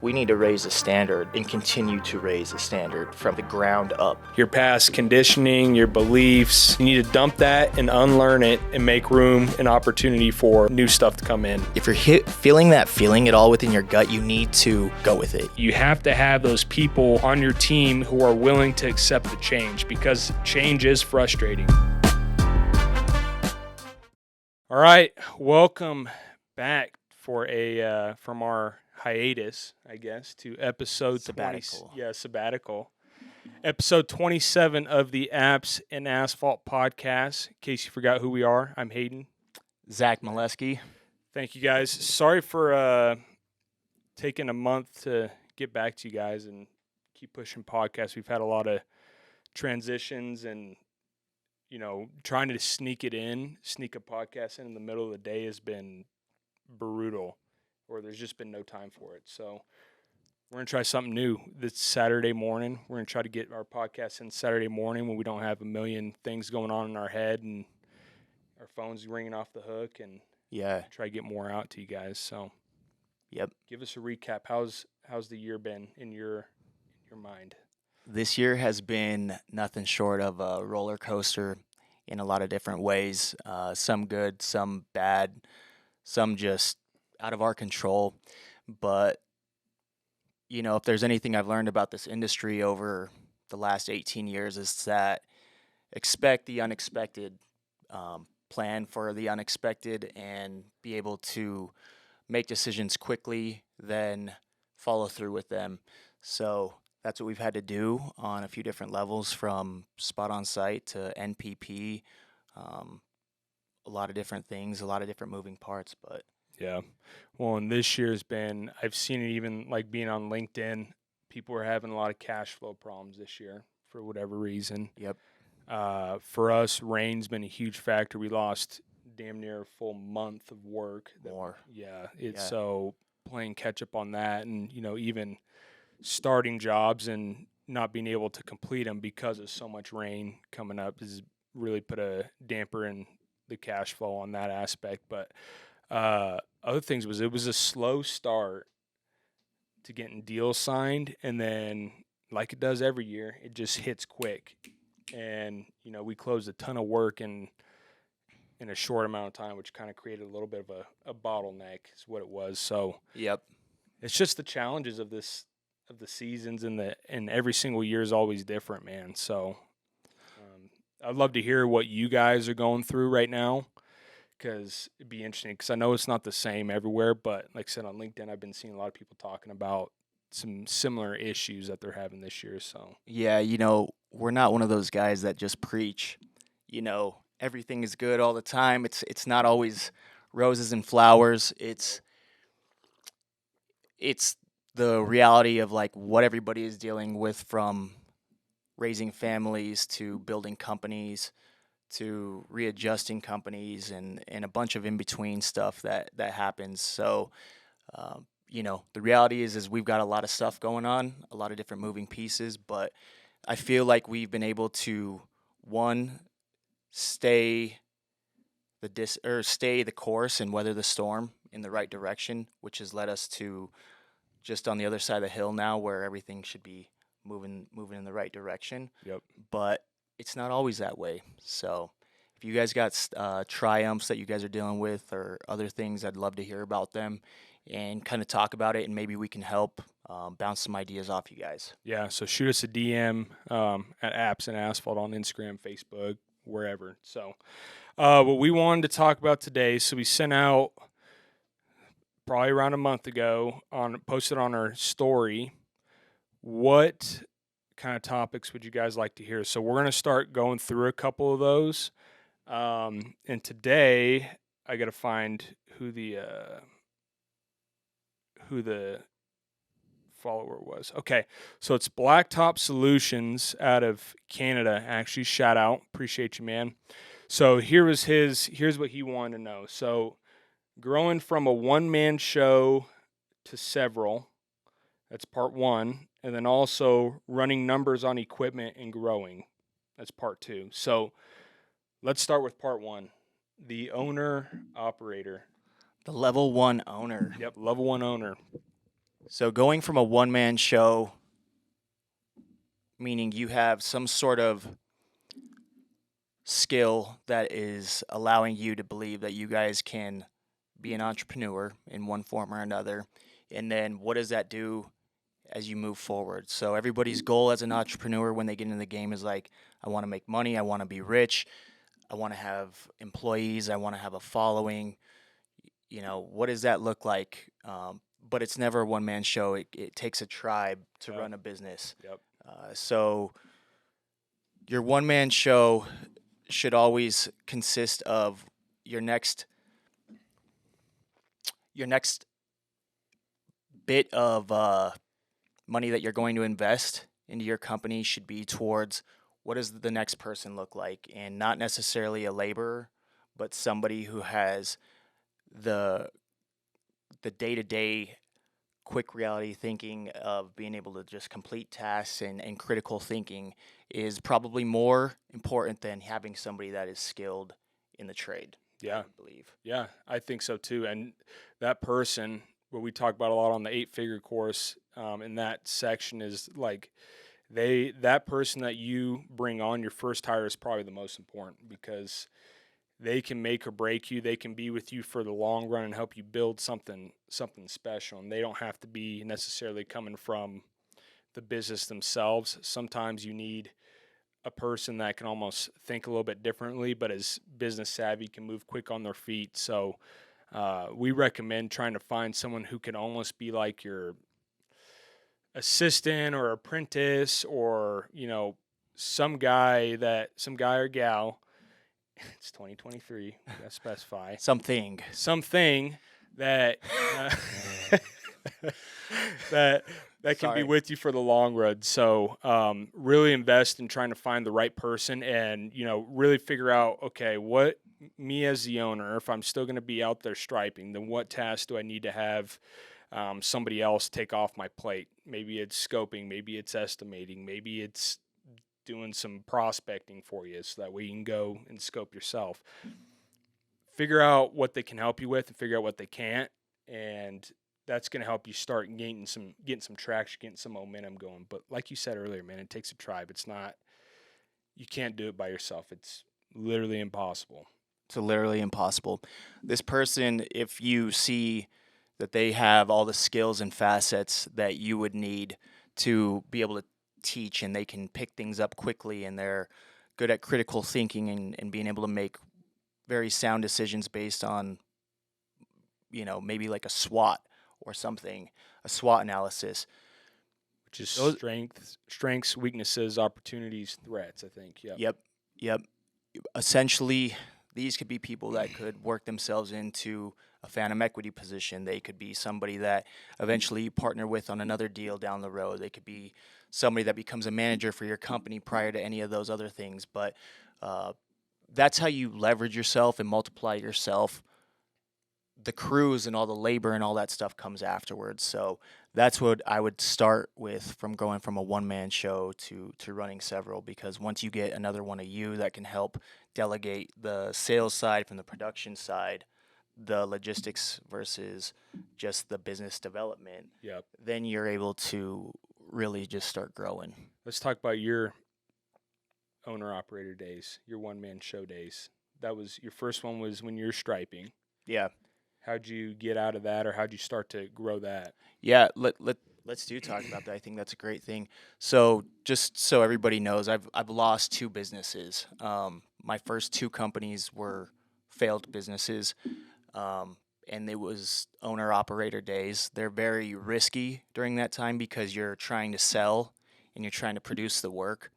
We need to raise the standard and continue to raise the standard from the ground up. Your past conditioning, your beliefs, you need to dump that and unlearn it and make room and opportunity for new stuff to come in. If you're feeling that feeling at all within your gut, you need to go with it. You have to have those people on your team who are willing to accept the change, because change is frustrating. All right, welcome back for from our hiatus, I guess, to episode Sabbatical. Sabbatical. Episode 27 of the Apps and Asphalt podcast. In case you forgot who we are, I'm Hayden. Zach Molesky. Thank you guys. Sorry for taking a month to get back to you guys and keep pushing podcasts. We've had a lot of transitions and, trying to sneak a podcast in the middle of the day has been brutal. Or there's just been no time for it. So we're going to try something new this Saturday morning. We're going to try to get our podcast in Saturday morning when we don't have a million things going on in our head and our phones ringing off the hook, and try to get more out to you guys. So give us a recap. How's the year been in your mind? This year has been nothing short of a roller coaster in a lot of different ways. Some good, some bad, some just out of our control. But, if there's anything I've learned about this industry over the last 18 years is that expect the unexpected, plan for the unexpected, and be able to make decisions quickly, then follow through with them. So that's what we've had to do on a few different levels, from spot on site to NPP, a lot of different things, a lot of different moving parts, but yeah. Well, and this year's been, I've seen it even like being on LinkedIn, people are having a lot of cash flow problems this year for whatever reason. Yep. For us, rain's been a huge factor. We lost damn near a full month of work. More. So playing catch up on that, and, even starting jobs and not being able to complete them because of so much rain coming up has really put a damper in the cash flow on that aspect. But other things was, it was a slow start to getting deals signed, and then, like it does every year, it just hits quick. And we closed a ton of work in a short amount of time, which kind of created a little bit of a bottleneck is what it was. So it's just the challenges of the seasons, and every single year is always different, man. So I'd love to hear what you guys are going through right now, because it'd be interesting, because I know it's not the same everywhere, but like I said, on LinkedIn, I've been seeing a lot of people talking about some similar issues that they're having this year. So we're not one of those guys that just preach, everything is good all the time. It's not always roses and flowers. It's the reality of like what everybody is dealing with, from raising families to building companies to readjusting companies, and a bunch of in-between stuff that happens. So, the reality is we've got a lot of stuff going on, a lot of different moving pieces, but I feel like we've been able to, one, stay the course and weather the storm in the right direction, which has led us to just on the other side of the hill now, where everything should be moving in the right direction. Yep. But it's not always that way. So if you guys got triumphs that you guys are dealing with, or other things, I'd love to hear about them and kind of talk about it, and maybe we can help bounce some ideas off you guys. Yeah, so shoot us a DM at Apps and Asphalt on Instagram, Facebook, wherever. So what we wanted to talk about today, so we sent out probably around a month ago, posted on our story, what kind of topics would you guys like to hear? So we're going to start going through a couple of those. And today I got to find who the follower was. Okay. So it's Blacktop Solutions out of Canada. Actually, shout out. Appreciate you, man. So here's what he wanted to know. So growing from a one-man show to several, that's part one. And then also running numbers on equipment and growing. That's part two. So let's start with part one. The owner operator. The level one owner. Yep, level one owner. So going from a one-man show, meaning you have some sort of skill that is allowing you to believe that you guys can be an entrepreneur in one form or another. And then what does that do as you move forward? So everybody's goal as an entrepreneur when they get into the game is like, I want to make money, I want to be rich, I want to have employees, I want to have a following. What does that look like? But it's never a one man show. It takes a tribe to Yep. run a business. Yep. So your one man show should always consist of your next your next bit of money that you're going to invest into your company should be towards what does the next person look like, and not necessarily a laborer, but somebody who has the the day to day quick reality thinking of being able to just complete tasks, and critical thinking is probably more important than having somebody that is skilled in the trade, I Yeah. would believe. Yeah, I think so too. And that person, what we talk about a lot on the 8-figure course, in that section is like that person that you bring on your first hire is probably the most important because they can make or break you. They can be with you for the long run and help you build something special. And they don't have to be necessarily coming from the business themselves. Sometimes you need a person that can almost think a little bit differently, but is business savvy, can move quick on their feet. So we recommend trying to find someone who can almost be like your assistant or apprentice, or some guy or gal. It's 2023. We gotta specify Something. something that that can be Sorry. with you for the long run. So really invest in trying to find the right person, and really figure out, okay, what me as the owner, if I'm still going to be out there striping, then what tasks do I need to have somebody else take off my plate? Maybe it's scoping, maybe it's estimating, maybe it's doing some prospecting for you, so that way you can go and scope yourself. Figure out what they can help you with and figure out what they can't, and that's going to help you start getting some traction, getting some momentum going. But like you said earlier, man, it takes a tribe. It's not You can't do it by yourself. It's literally impossible. It's literally impossible. This person, if you see that they have all the skills and facets that you would need to be able to teach, and they can pick things up quickly, and they're good at critical thinking, and being able to make very sound decisions based on, maybe like a SWOT or something, a SWOT analysis. Which is Those, strengths, weaknesses, opportunities, threats, I think. Yep. yep, yep. Essentially, these could be people that could work themselves into a phantom equity position. They could be somebody that eventually you partner with on another deal down the road. They could be somebody that becomes a manager for your company prior to any of those other things. But uh, that's how you leverage yourself and multiply yourself. The crews and all the labor and all that stuff comes afterwards. So that's what I would start with, from going from a one man show to running several, because once you get another one of you that can help delegate the sales side from the production side, the logistics versus just the business development, Yep. then you're able to really just start growing. Let's talk about your owner operator days, your one man show days. That was your first one, was when you're striping. Yeah. How'd you get out of that, or how'd you start to grow that? Yeah, let's do talk about that. I think that's a great thing. So just so everybody knows, I've lost two businesses. My first two companies were failed businesses, and it was owner operator days. They're very risky during that time because you're trying to sell and you're trying to produce the work,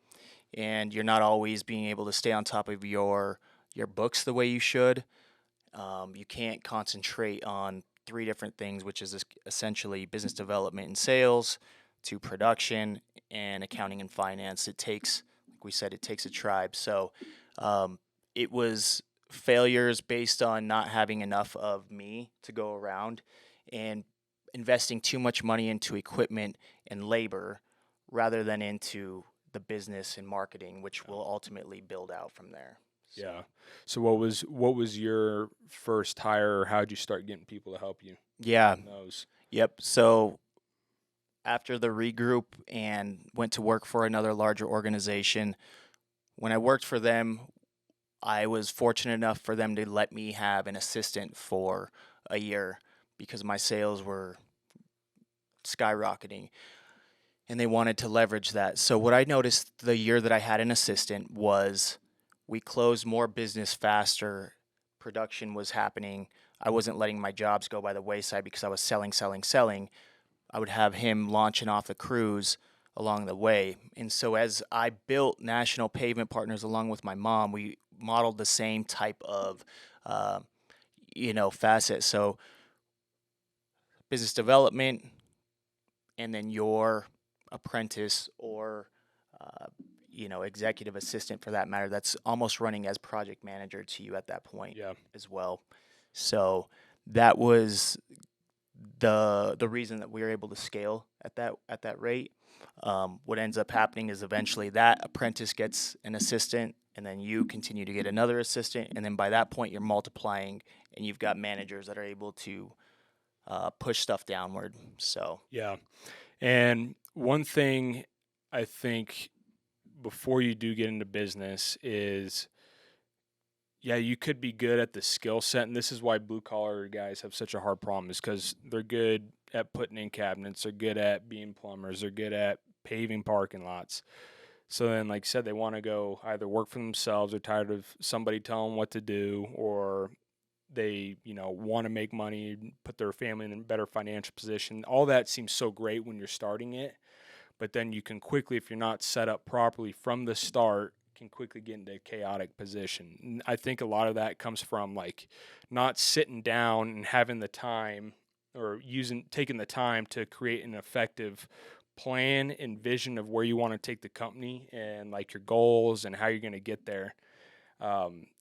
and you're not always being able to stay on top of your books the way you should. You can't concentrate on three different things, which is essentially business development and sales, to production and accounting and finance. It takes, like we said, it takes a tribe. So um, it was failures based on not having enough of me to go around, and investing too much money into equipment and labor rather than into the business and marketing, which will ultimately build out from there. So. Yeah. So what was your first hire, or how'd you start getting people to help you Yeah. in those? Yep. So after the regroup and went to work for another larger organization. When I worked for them, I was fortunate enough for them to let me have an assistant for a year because my sales were skyrocketing and they wanted to leverage that. So what I noticed the year that I had an assistant was we closed more business faster. Production was happening. I wasn't letting my jobs go by the wayside because I was selling, selling, selling. I would have him launching off the crews along the way. And so as I built National Pavement Partners along with my mom, we modeled the same type of uh, facet. So business development, and then your apprentice or uh, executive assistant for that matter, that's almost running as project manager to you at that point Yeah. as well. So that was the reason that we were able to scale at that rate. What ends up happening is eventually that apprentice gets an assistant, and then you continue to get another assistant, and then by that point you're multiplying, and you've got managers that are able to push stuff downward. So Yeah. And one thing I think before you do get into business is, yeah, you could be good at the skill set. And this is why blue collar guys have such a hard problem, is because they're good at putting in cabinets, they're good at being plumbers, they're good at paving parking lots. So then, like I said, they want to go either work for themselves, they're tired of somebody telling them what to do, or they, want to make money, put their family in a better financial position. All that seems so great when you're starting it, but then you can quickly, if you're not set up properly from the start, can quickly get into a chaotic position. And I think a lot of that comes from like not sitting down and having the time, or taking the time to create an effective plan and vision of where you want to take the company and like your goals and how you're going to get there.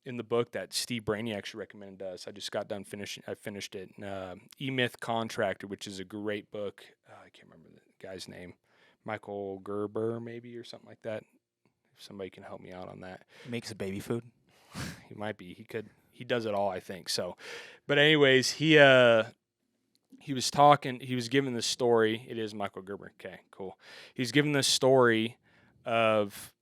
In the book that Steve Brainy actually recommended us, I just got done finishing. I finished it. E-Myth Contractor, which is a great book. I can't remember the guy's name. Michael Gerber, maybe, or something like that. If somebody can help me out on that, makes a baby food. he might be. He could. He does it all, I think. So, but anyways, he was talking. He was giving the story. It is Michael Gerber. Okay, cool. He's giving the story of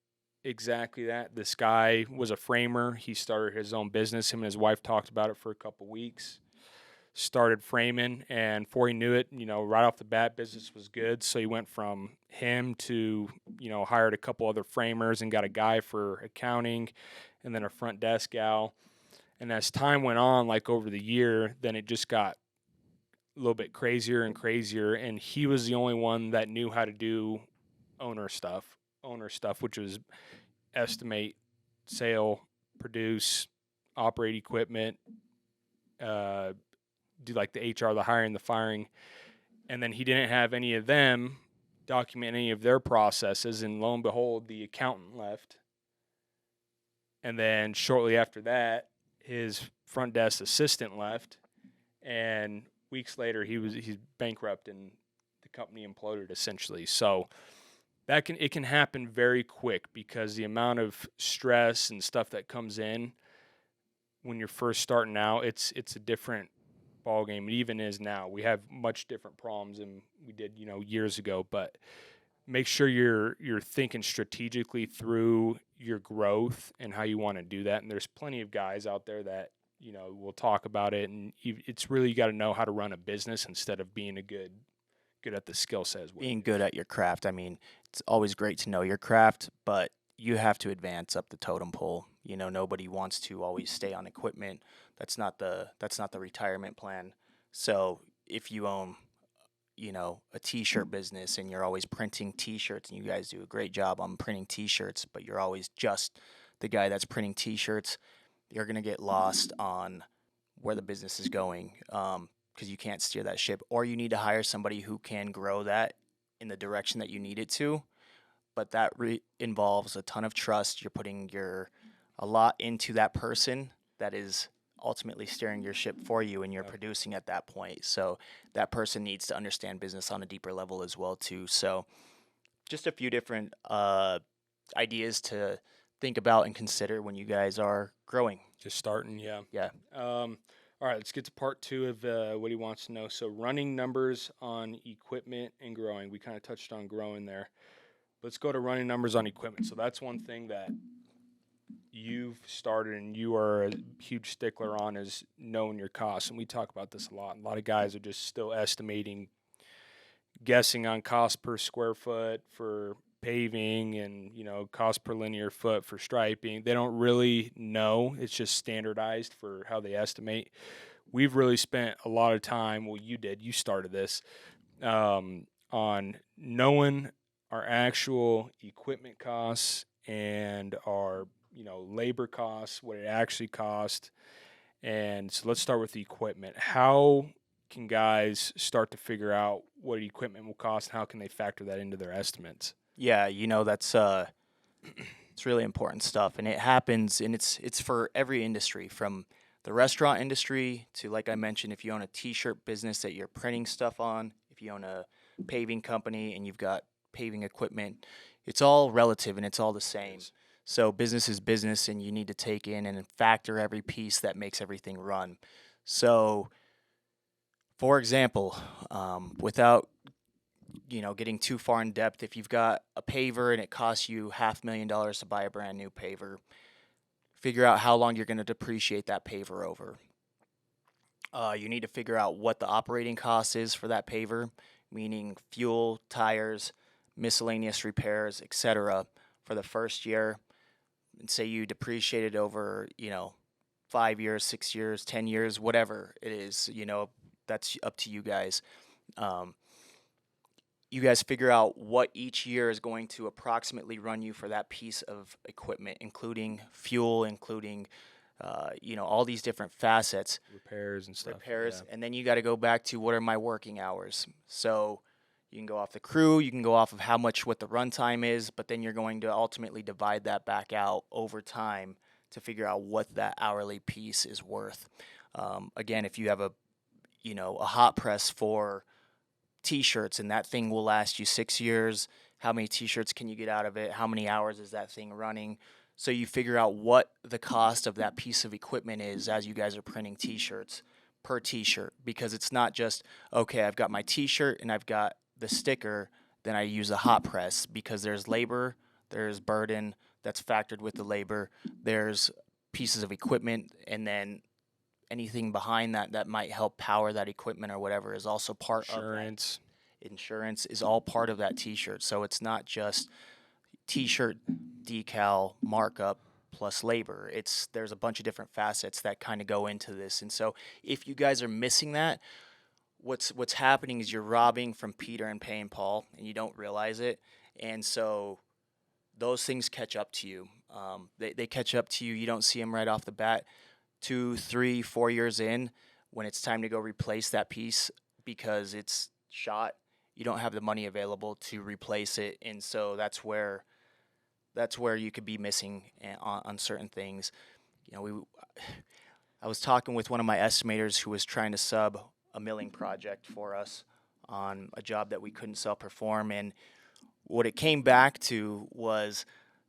exactly that. This guy was a framer. He started his own business. Him and his wife talked about it for a couple weeks. Started framing, and before he knew it, right off the bat, business was good. So he went from him to, hired a couple other framers and got a guy for accounting, and then a front desk gal. And as time went on, like over the year, then it just got a little bit crazier and crazier. And he was the only one that knew how to do owner stuff, which was estimate, sale, produce, operate equipment, uh, do like the HR, the hiring, the firing. And then he didn't have any of them document any of their processes. And lo and behold, the accountant left. And then shortly after that, his front desk assistant left. And weeks later, he's bankrupt and the company imploded essentially. So it can happen very quick because the amount of stress and stuff that comes in when you're first starting out, it's a different ball game. It even is now. We have much different problems than we did, years ago. But make sure you're thinking strategically through your growth and how you want to do that. And there's plenty of guys out there that will talk about it. And it's really, you got to know how to run a business instead of being good at the skill set as well. Being good at your craft. I mean, it's always great to know your craft, but you have to advance up the totem pole. Nobody wants to always stay on equipment. That's not the retirement plan. So if you own, a t-shirt business and you're always printing t-shirts, and you guys do a great job on printing t-shirts, but you're always just the guy that's printing t-shirts, you're going to get lost on where the business is going. Because you can't steer that ship, or you need to hire somebody who can grow that in the direction that you need it to. But that involves a ton of trust. You're putting a lot into that person that is ultimately steering your ship for you, and you're producing at that point. So that person needs to understand business on a deeper level as well too. So just a few different ideas to think about and consider when you guys are growing. Just starting, yeah. Yeah. All right, let's get to part two of what he wants to know. So, running numbers on equipment and growing. We kind of touched on growing there. Let's go to running numbers on equipment. So, that's one thing that you've started and you are a huge stickler on is knowing your costs. And we talk about this a lot. A lot of guys are just still estimating, guessing on cost per square foot for paving and cost per linear foot for striping. They don't really know. It's just standardized for how they estimate. We've really spent a lot of time. Well, you started this on knowing our actual equipment costs and our labor costs, what it actually costs. And so let's start with the equipment. How can guys start to figure out what equipment will cost, and how can they factor that into their estimates? Yeah, that's it's really important stuff, and it happens, and it's for every industry, from the restaurant industry to, like I mentioned, if you own a T-shirt business that you're printing stuff on, if you own a paving company and you've got paving equipment, it's all relative and it's all the same. Yes. So business is business, and you need to take in and factor every piece that makes everything run. So, for example, without getting too far in depth, if you've got a paver and it costs you $500,000 to buy a brand new paver, figure out how long you're going to depreciate that paver over. You need to figure out what the operating cost is for that paver, meaning fuel, tires, miscellaneous repairs, etc., for the first year. And say you depreciate it over, 5 years, 6 years, 10 years, whatever it is. That's up to you guys. Um, you guys figure out what each year is going to approximately run you for that piece of equipment, including fuel, including all these different facets, Repairs and stuff. repairs, Yeah. and then you got to go back to what are my working hours. So you can go off the crew, you can go off of what the runtime is, but then you're going to ultimately divide that back out over time to figure out what that hourly piece is worth. Again, if you have a hot press for T-shirts, and that thing will last you 6 years. How many T-shirts can you get out of it? How many hours is that thing running? So you figure out what the cost of that piece of equipment is as you guys are printing T-shirts per T-shirt, because it's not just, okay, I've got my T-shirt and I've got the sticker, then I use a hot press, because there's labor, there's burden that's factored with the labor, there's pieces of equipment, and then anything behind that might help power that equipment or whatever is also part of that. Insurance. Insurance is all part of that T-shirt. So it's not just T-shirt decal markup plus labor. There's a bunch of different facets that kind of go into this. And so if you guys are missing that, what's happening is you're robbing from Peter and paying Paul, and you don't realize it. And so those things catch up to you. They catch up to you. You don't see them right off the bat. 2, 3, 4 years in, when it's time to go replace that piece because it's shot, you don't have the money available to replace it, and so that's where you could be missing on certain things. I was talking with one of my estimators who was trying to sub a milling project for us on a job that we couldn't self-perform, and what it came back to was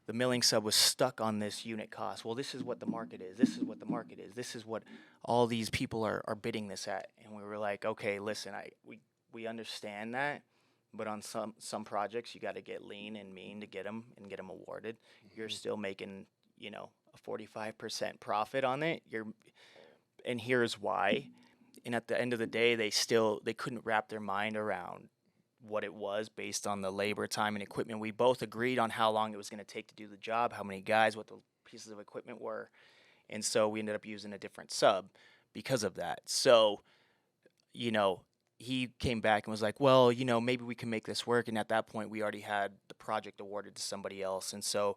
the milling sub was stuck on this unit cost. Well, this is what the market is. This is what the market is. This is what all these people are bidding this at. And we were like, okay, listen, we understand that, but on some projects you got to get lean and mean to get them awarded. You're still making a 45% profit on it. And here's why. And at the end of the day, they couldn't wrap their mind around what it was based on the labor, time, and equipment. We both agreed on how long it was going to take to do the job, how many guys, what the pieces of equipment were. And so we ended up using a different sub because of that. So, he came back and was like, well, maybe we can make this work. And at that point, we already had the project awarded to somebody else. And so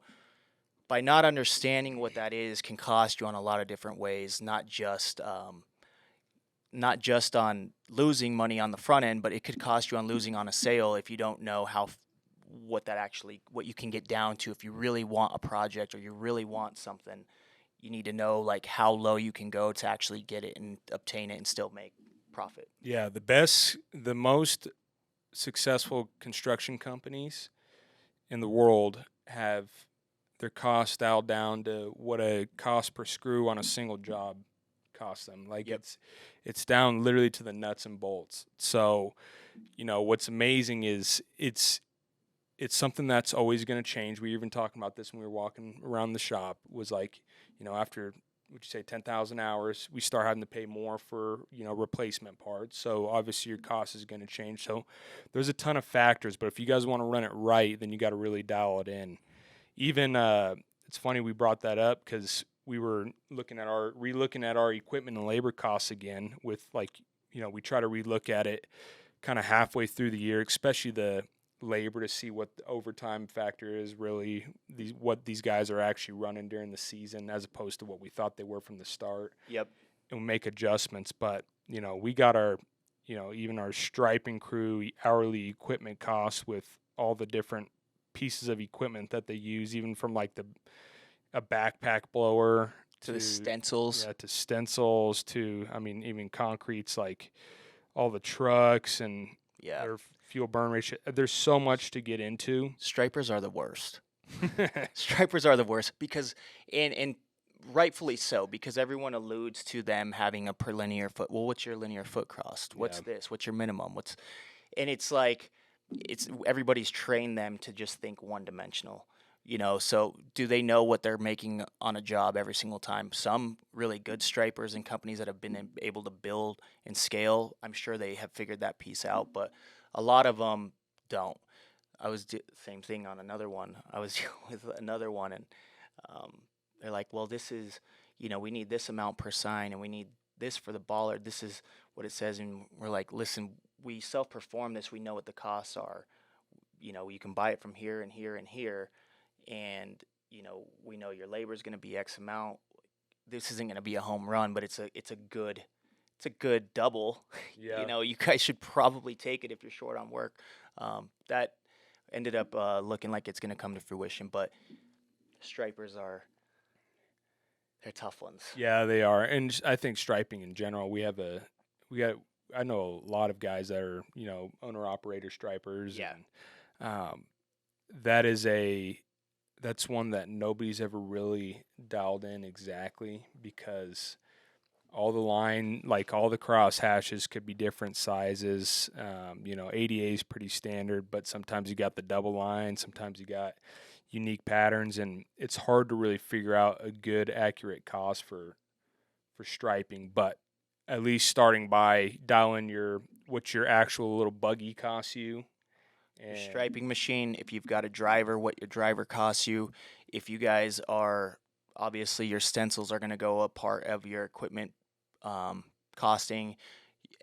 by not understanding what that is can cost you on a lot of different ways, not just on losing money on the front end, but it could cost you on losing on a sale if you don't know what you can get down to. If you really want a project or you really want something, you need to know like how low you can go to actually get it and obtain it and still make profit. Yeah, the most successful construction companies in the world have their costs dialed down to what a cost per screw on a single job costs them. Like Yep. it's down literally to the nuts and bolts. So, what's amazing is it's something that's always going to change. We were even talking about this when we were walking around the shop. Was like, after would you say 10,000 hours, we start having to pay more for replacement parts. So obviously your cost is going to change. So there's a ton of factors. But if you guys want to run it right, then you got to really dial it in. Even it's funny we brought that up because we were looking at our equipment and labor costs again. With we try to relook at it kind of halfway through the year, especially the labor, to see what the overtime factor is, really what these guys are actually running during the season as opposed to what we thought they were from the start. Yep. And we make adjustments. But we got our even our striping crew hourly equipment costs with all the different pieces of equipment that they use, even from like a backpack blower To the stencils. to stencils to even concretes, like all the trucks and Yeah. their fuel burn ratio. There's so much to get into. Stripers are the worst. Stripers are the worst because, and rightfully so, because everyone alludes to them having a per linear foot. Well, what's your linear foot cost? What's this? What's your minimum? And it's like, everybody's trained them to just think one dimensional. So do they know what they're making on a job every single time? Some really good stripers and companies that have been able to build and scale, I'm sure they have figured that piece out, but a lot of them don't. Same thing on another one. I was dealing with another one, and they're like, well, this is, we need this amount per sign, and we need this for the bollard. This is what it says, and we're like, listen, we self-perform this. We know what the costs are. You can buy it from here and here and here, and we know your labor is going to be X amount. This isn't going to be a home run, but it's a good double. Yeah. You guys should probably take it if you're short on work. That ended up looking like it's going to come to fruition, but stripers they're tough ones. Yeah, they are. And I think striping in general, I know a lot of guys that are, owner operator stripers. Yeah. And that's one that nobody's ever really dialed in exactly, because all the cross hashes could be different sizes. ADA is pretty standard, but sometimes you got the double line, sometimes you got unique patterns, and it's hard to really figure out a good, accurate cost for striping. But at least starting by dialing what your actual little buggy costs you. Your striping machine, if you've got a driver, what your driver costs you. If you guys are, obviously your stencils are going to go a part of your equipment costing.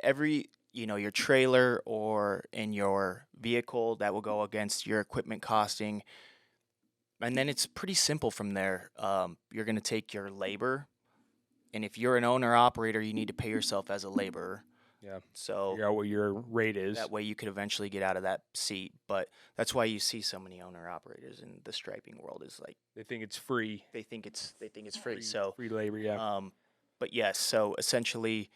Your trailer or in your vehicle, that will go against your equipment costing. And then it's pretty simple from there. You're going to take your labor, and if you're an owner operator, you need to pay yourself as a laborer. Yeah. So figure out what your rate is. that way you could eventually get out of that seat. But that's why you see so many owner operators in the striping world, is like They think it's free. they think it's free. So free labor, yeah. but yes, so essentially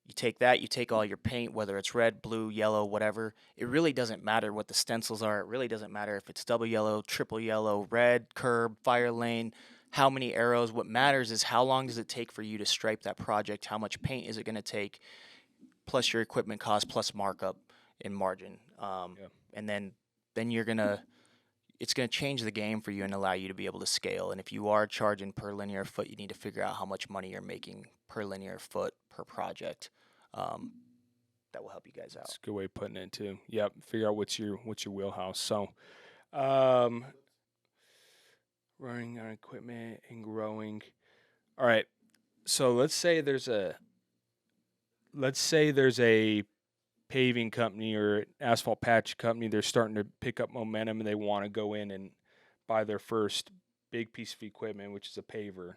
you take that, you take all your paint, whether it's red, blue, yellow, whatever. It really doesn't matter what the stencils are. It really doesn't matter if it's double yellow, triple yellow, red, curb, fire lane, how many arrows. What matters is how long does it take for you to stripe that project? How much paint is it going to take? Plus your equipment cost, plus markup and margin. And then it's gonna change the game for you and allow you to be able to scale. And if you are charging per linear foot, you need to figure out how much money you're making per linear foot per project. That will help you guys out. That's a good way of putting it too. Yep. Figure out what's your wheelhouse. So, running on equipment and growing. All right. So let's say there's a paving company or asphalt patch company. They're starting to pick up momentum, and they want to go in and buy their first big piece of equipment, which is a paver.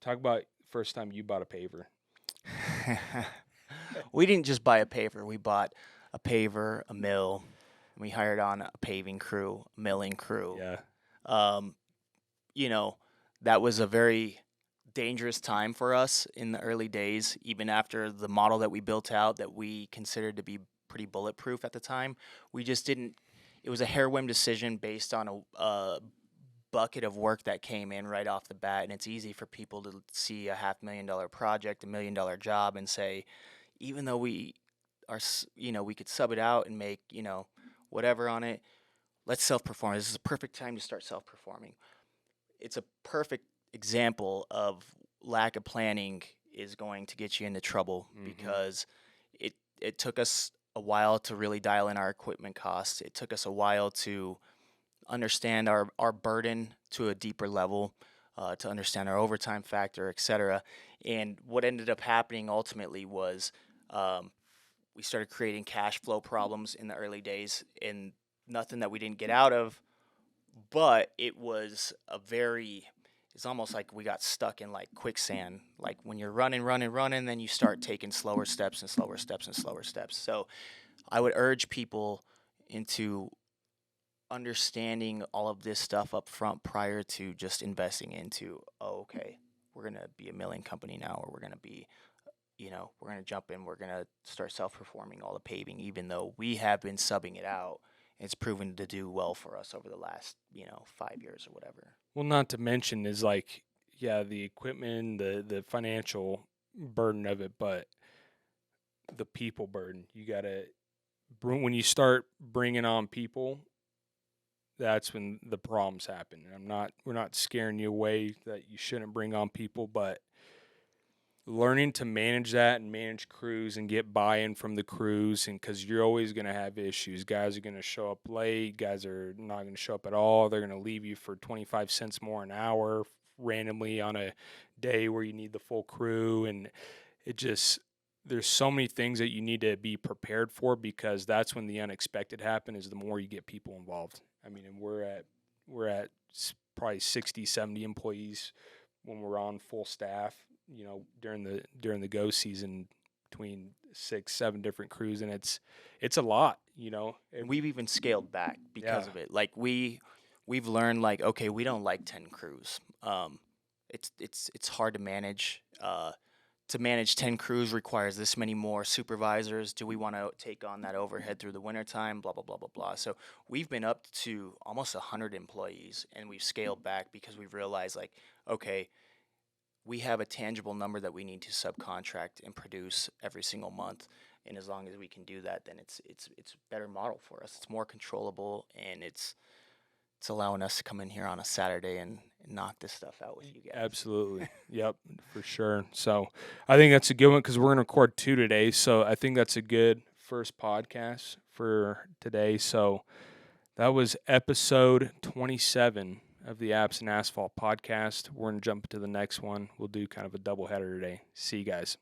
Talk about first time you bought a paver. We didn't just buy a paver. We bought a paver, a mill, and we hired on a paving crew, a milling crew. Yeah. That was a very dangerous time for us in the early days, even after the model that we built out that we considered to be pretty bulletproof at the time. We just didn't. It was a hair whim decision based on a bucket of work that came in right off the bat, and it's easy for people to see a $500,000 project, $1 million job, and say, even though we are, we could sub it out and make, whatever on it. Let's self-perform. This is a perfect time to start self-performing. It's a perfect example of lack of planning is going to get you into trouble because it took us a while to really dial in our equipment costs. It took us a while to understand our burden to a deeper level, to understand our overtime factor, etc. And what ended up happening ultimately was we started creating cash flow problems in the early days, and nothing that we didn't get out of, but it's almost like we got stuck in like quicksand. Like when you're running, then you start taking slower steps and slower steps and slower steps. So I would urge people into understanding all of this stuff up front prior to just investing into, oh, okay, we're going to be a milling company now, or we're going to be, we're going to jump in, we're going to start self-performing all the paving, even though we have been subbing it out. It's proven to do well for us over the last, 5 years or whatever. Well, not to mention is like, yeah, the equipment, the financial burden of it, but the people burden. You got to when you start bringing on people, that's when the problems happen. And we're not scaring you away that you shouldn't bring on people, but learning to manage that and manage crews and get buy-in from the crews, and because you're always going to have issues. Guys are going to show up late. Guys are not going to show up at all. They're going to leave you for 25 cents more an hour randomly on a day where you need the full crew. And there's so many things that you need to be prepared for, because that's when the unexpected happens, is the more you get people involved. I mean, and we're at probably 60, 70 employees when we're on full staff, during the go season, between 6, 7 different crews, and it's a lot, And we've even scaled back because of it. Like we've learned, like, okay, we don't like 10 crews. It's hard to manage. To manage 10 crews requires this many more supervisors. Do we want to take on that overhead through the wintertime? Blah, blah, blah, blah, blah. So we've been up to almost 100 employees, and we've scaled back because we've realized, like, okay, we have a tangible number that we need to subcontract and produce every single month. And as long as we can do that, then it's a better model for us. It's more controllable, and it's allowing us to come in here on a Saturday and knock this stuff out with you guys. Absolutely. Yep, for sure. So I think that's a good one, because we're going to record 2 today. So I think that's a good first podcast for today. So that was episode 27 of the Apps and Asphalt podcast. We're going to jump to the next one. We'll do kind of a doubleheader today. See you guys.